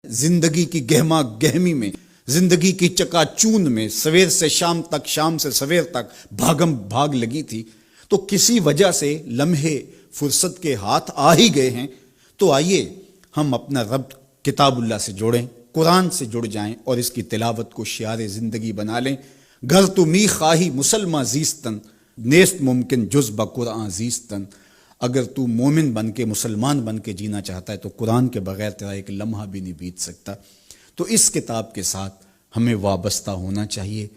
زندگی کی گہما گہمی میں، زندگی کی چکا چون میں، سویر سے شام تک، شام سے سویر تک بھاگم بھاگ لگی تھی، تو کسی وجہ سے لمحے فرصت کے ہاتھ آ ہی گئے ہیں، تو آئیے ہم اپنا رب کتاب اللہ سے جوڑیں، قرآن سے جڑ جائیں اور اس کی تلاوت کو شعار زندگی بنا لیں۔ گر تو می خواہی مسلمہ زیستن، نیست ممکن جز بقرآن زیستن۔ اگر تو مومن بن کے، مسلمان بن کے جینا چاہتا ہے تو قرآن کے بغیر تیرا ایک لمحہ بھی نہیں بیت سکتا۔ تو اس کتاب کے ساتھ ہمیں وابستہ ہونا چاہیے،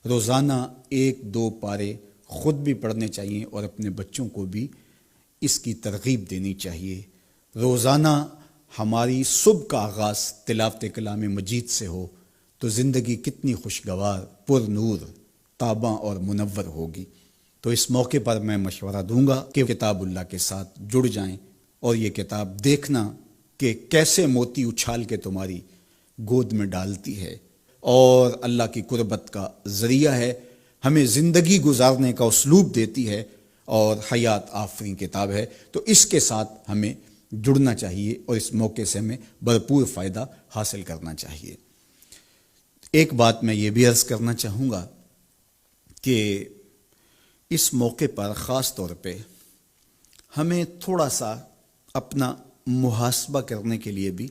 روزانہ 1-2 پارے خود بھی پڑھنے چاہیے اور اپنے بچوں کو بھی اس کی ترغیب دینی چاہیے۔ روزانہ ہماری صبح کا آغاز تلاوت کلام مجید سے ہو تو زندگی کتنی خوشگوار، پر نور، تاباں اور منور ہوگی۔ تو اس موقع پر میں مشورہ دوں گا کہ کتاب اللہ کے ساتھ جڑ جائیں اور یہ کتاب دیکھنا کہ کیسے موتی اچھال کے تمہاری گود میں ڈالتی ہے اور اللہ کی قربت کا ذریعہ ہے، ہمیں زندگی گزارنے کا اسلوب دیتی ہے اور حیات آفرین کتاب ہے۔ تو اس کے ساتھ ہمیں جڑنا چاہیے اور اس موقع سے ہمیں بھرپور فائدہ حاصل کرنا چاہیے۔ ایک بات میں یہ بھی عرض کرنا چاہوں گا کہ اس موقع پر خاص طور پہ ہمیں تھوڑا سا اپنا محاسبہ کرنے کے لیے بھی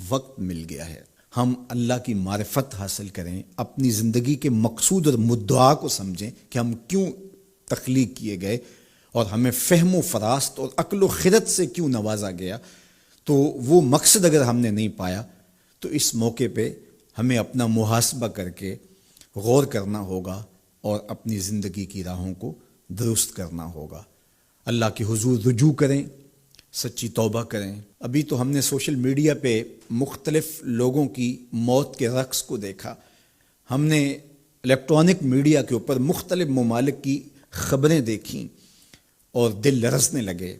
وقت مل گیا ہے۔ ہم اللہ کی معرفت حاصل کریں، اپنی زندگی کے مقصود اور مدعا کو سمجھیں کہ ہم کیوں تخلیق کیے گئے اور ہمیں فہم و فراست اور عقل و خرد سے کیوں نوازا گیا۔ تو وہ مقصد اگر ہم نے نہیں پایا تو اس موقع پہ ہمیں اپنا محاسبہ کر کے غور کرنا ہوگا اور اپنی زندگی کی راہوں کو درست کرنا ہوگا۔ اللہ کے حضور رجوع کریں، سچی توبہ کریں۔ ابھی تو ہم نے سوشل میڈیا پہ مختلف لوگوں کی موت کے رقص کو دیکھا، ہم نے الیکٹرانک میڈیا کے اوپر مختلف ممالک کی خبریں دیکھیں اور دل لرزنے لگے،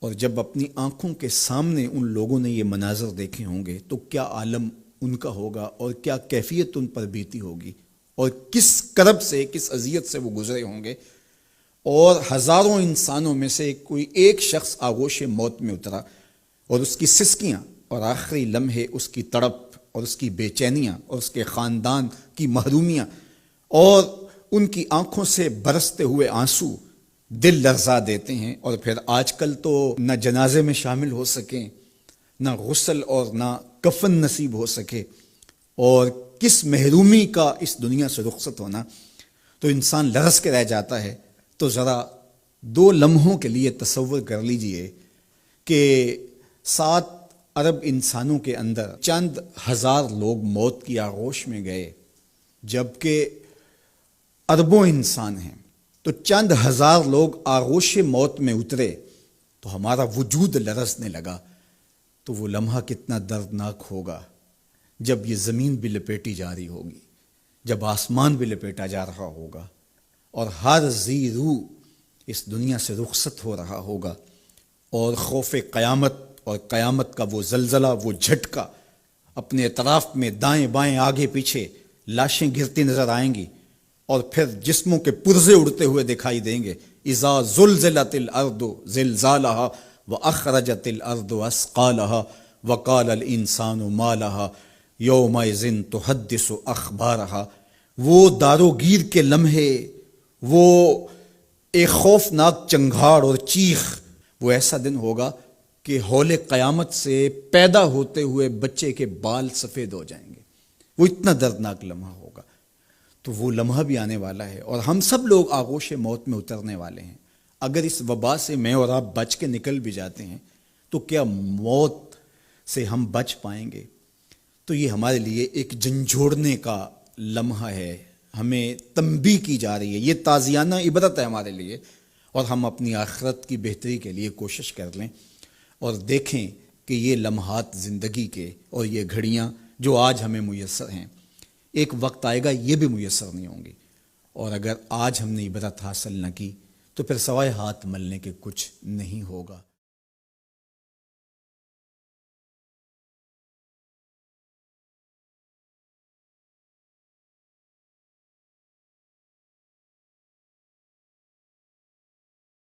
اور جب اپنی آنکھوں کے سامنے ان لوگوں نے یہ مناظر دیکھے ہوں گے تو کیا عالم ان کا ہوگا اور کیا کیفیت ان پر بیتی ہوگی اور کس کرب سے، کس اذیت سے وہ گزرے ہوں گے۔ اور ہزاروں انسانوں میں سے کوئی ایک شخص آغوش موت میں اترا اور اس کی سسکیاں اور آخری لمحے اس کی تڑپ اور اس کی بے چینیاں اور اس کے خاندان کی محرومیاں اور ان کی آنکھوں سے برستے ہوئے آنسو دل لرزا دیتے ہیں۔ اور پھر آج کل تو نہ جنازے میں شامل ہو سکیں، نہ غسل اور نہ کفن نصیب ہو سکے، اور کس محرومی کا اس دنیا سے رخصت ہونا، تو انسان لرز کے رہ جاتا ہے۔ تو ذرا 2 لمحوں کے لیے تصور کر لیجئے کہ 7 ارب انسانوں کے اندر چند ہزار لوگ موت کی آغوش میں گئے، جبکہ اربوں انسان ہیں، تو چند ہزار لوگ آغوش موت میں اترے تو ہمارا وجود لرزنے لگا۔ تو وہ لمحہ کتنا دردناک ہوگا جب یہ زمین بھی لپیٹی جا رہی ہوگی، جب آسمان بھی لپیٹا جا رہا ہوگا اور ہر ذی روح اس دنیا سے رخصت ہو رہا ہوگا، اور خوف قیامت اور قیامت کا وہ زلزلہ، وہ جھٹکا، اپنے اطراف میں دائیں بائیں آگے پیچھے لاشیں گرتی نظر آئیں گی، اور پھر جسموں کے پرزے اڑتے ہوئے دکھائی دیں گے۔ اذا زلزلت الارض زلزالها واخرجت الارض اثقالها وقال الانسان ما لها یومئذ تحدث اخبارها۔ وہ داروگیر کے لمحے، وہ ایک خوفناک چنگھاڑ اور چیخ، وہ ایسا دن ہوگا کہ ہول قیامت سے پیدا ہوتے ہوئے بچے کے بال سفید ہو جائیں گے۔ وہ اتنا دردناک لمحہ ہوگا۔ تو وہ لمحہ بھی آنے والا ہے اور ہم سب لوگ آغوش موت میں اترنے والے ہیں۔ اگر اس وبا سے میں اور آپ بچ کے نکل بھی جاتے ہیں تو کیا موت سے ہم بچ پائیں گے؟ تو یہ ہمارے لیے ایک جھنجھوڑنے کا لمحہ ہے، ہمیں تنبیہ کی جا رہی ہے، یہ تازیانہ عبرت ہے ہمارے لیے، اور ہم اپنی آخرت کی بہتری کے لیے کوشش کر لیں اور دیکھیں کہ یہ لمحات زندگی کے اور یہ گھڑیاں جو آج ہمیں میسر ہیں، ایک وقت آئے گا یہ بھی میسر نہیں ہوں گی، اور اگر آج ہم نے عبرت حاصل نہ کی تو پھر سوائے ہاتھ ملنے کے کچھ نہیں ہوگا۔